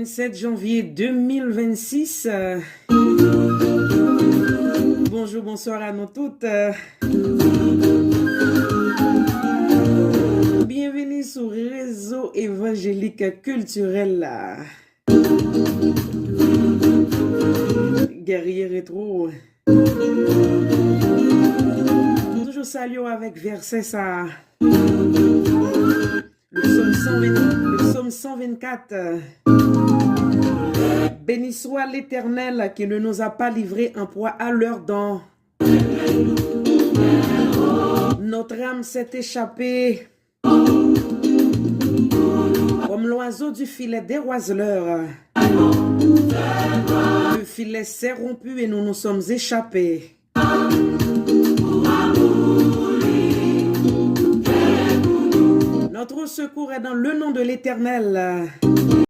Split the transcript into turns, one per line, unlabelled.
27 janvier 2026. Bonjour, bonsoir à nous toutes. Bienvenue sur Réseau évangélique culturel. Guerrier rétro. Toujours salut avec verset ça. Le psaume 124. Béni soit l'Éternel qui ne nous a pas livrés en proie à leur dents. Notre âme s'est échappée comme l'oiseau du filet des oiseleurs. Le filet s'est rompu et nous nous sommes échappés. Notre secours est dans le nom de l'Éternel.